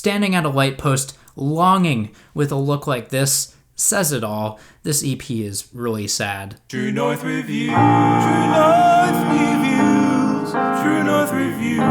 Standing at a light post, longing with a look like this, says it all. This EP is really sad. True North Reviews, True North Reviews, True North Reviews.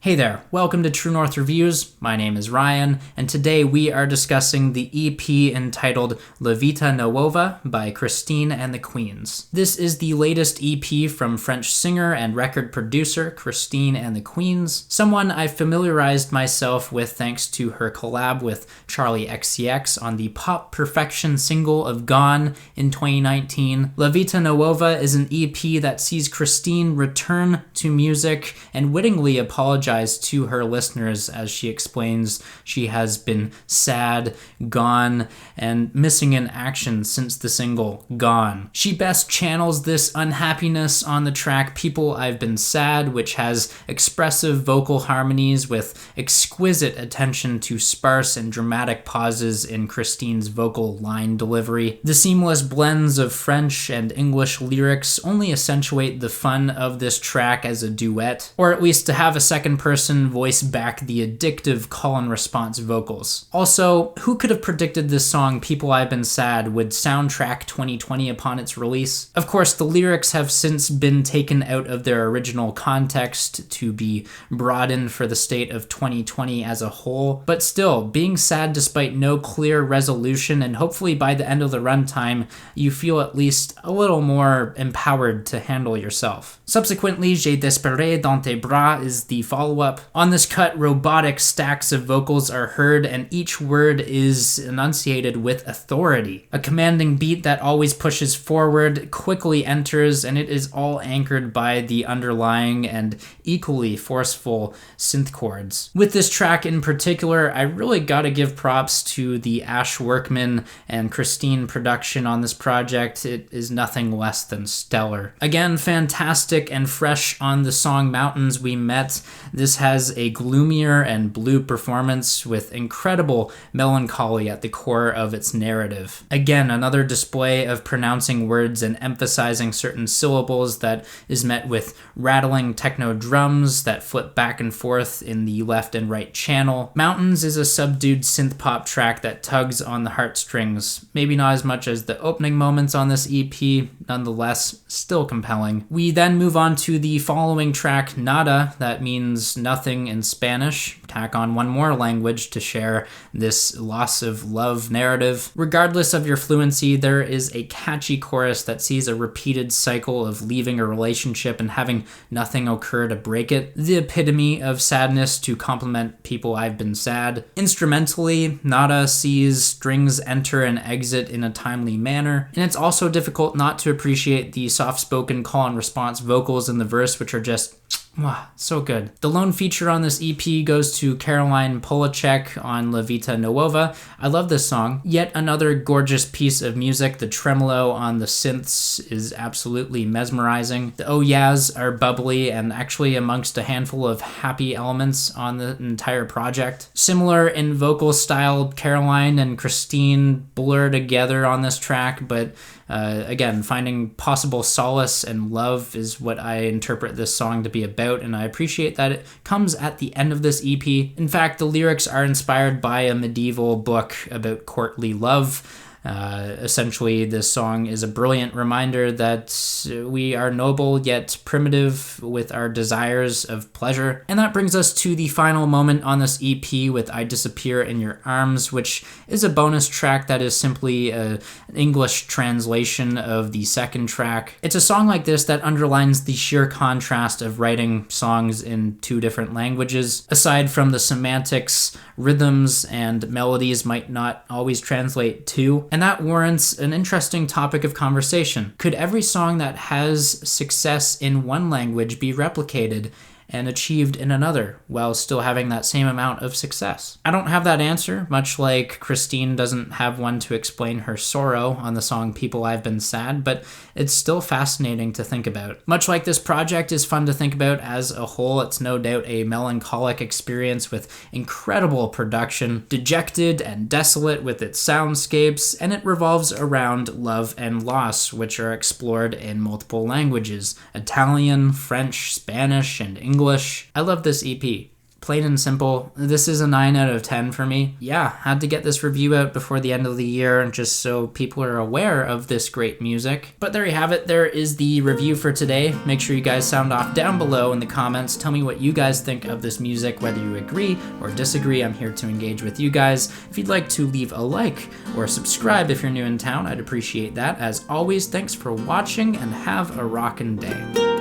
Hey there, welcome to True North Reviews. My name is Ryan, and today we are discussing the EP entitled Vita Nuova by Christine and the Queens. This is the latest EP from French singer and record producer Christine and the Queens, someone I familiarized myself with thanks to her collab with Charlie XCX on the pop perfection single of Gone in 2019. Vita Nuova is an EP that sees Christine return to music and wittingly apologize to her listeners as she explains she has been sad, gone, and missing in action since the single Gone. She best channels this unhappiness on the track People I've Been Sad, which has expressive vocal harmonies with exquisite attention to sparse and dramatic pauses in Christine's vocal line delivery. The seamless blends of French and English lyrics only accentuate the fun of this track as a duet, or at least to have a second person voice back the addictive call and response vocals. Also, who could have predicted this song People I've Been Sad would soundtrack 2020 upon its release? Of course, the lyrics have since been taken out of their original context to be broadened for the state of 2020 as a whole, but still, being sad despite no clear resolution, and hopefully by the end of the runtime, you feel at least a little more empowered to handle yourself. Subsequently, J'ai disparais dans tes bras is the follow-up. On this cut, robotic stacks of vocals are heard, and each word is enunciated with authority. A commanding beat that always pushes forward quickly enters, and it is all anchored by the underlying and equally forceful synth chords. With this track in particular, I really gotta give props to the Ash Workman and Christine production on this project. It is nothing less than stellar. Again, fantastic and fresh on the song Mountains We Met. This has a gloomier and blue performance with incredible melancholy at the core of its narrative. Again, another display of pronouncing words and emphasizing certain syllables that is met with rattling techno drums that flip back and forth in the left and right channel. Mountains is a subdued synth pop track that tugs on the heartstrings. Maybe not as much as the opening moments on this EP, nonetheless, still compelling. We then move on to the following track, Nada, that means nothing in Spanish. Tack on one more language to share this loss of love narrative. Regardless of your fluency, there is a catchy chorus that sees a repeated cycle of leaving a relationship and having nothing occur to break it. The epitome of sadness to complement People I've Been Sad. Instrumentally, Nada sees strings enter and exit in a timely manner, and it's also difficult not to appreciate the soft-spoken call and response vocals in the verse, which are just wow, so good. The lone feature on this EP goes to Caroline Polachek on Vita Nuova. I love this song. Yet another gorgeous piece of music. The tremolo on the synths is absolutely mesmerizing. The oh yeahs are bubbly and actually amongst a handful of happy elements on the entire project. Similar in vocal style, Caroline and Christine blur together on this track, but again, finding possible solace and love is what I interpret this song to be about, and I appreciate that it comes at the end of this EP. In fact, the lyrics are inspired by a medieval book about courtly love. Essentially, this song is a brilliant reminder that we are noble yet primitive with our desires of pleasure. And that brings us to the final moment on this EP with I Disappear in Your Arms, which is a bonus track that is simply an English translation of the second track. It's a song like this that underlines the sheer contrast of writing songs in two different languages. Aside from the semantics, rhythms and melodies might not always translate to. And that warrants an interesting topic of conversation. Could every song that has success in one language be replicated and achieved in another while still having that same amount of success? I don't have that answer, much like Christine doesn't have one to explain her sorrow on the song People I've Been Sad, but it's still fascinating to think about. Much like this project is fun to think about as a whole, it's no doubt a melancholic experience with incredible production, dejected and desolate with its soundscapes, and it revolves around love and loss, which are explored in multiple languages: Italian, French, Spanish, and English. English. I love this EP. Plain and simple. This is a 9 out of 10 for me. Yeah, had to get this review out before the end of the year just so people are aware of this great music. But there you have it. There is the review for today. Make sure you guys sound off down below in the comments. Tell me what you guys think of this music, whether you agree or disagree. I'm here to engage with you guys. If you'd like to leave a like or subscribe if you're new in town, I'd appreciate that. As always, thanks for watching and have a rockin' day.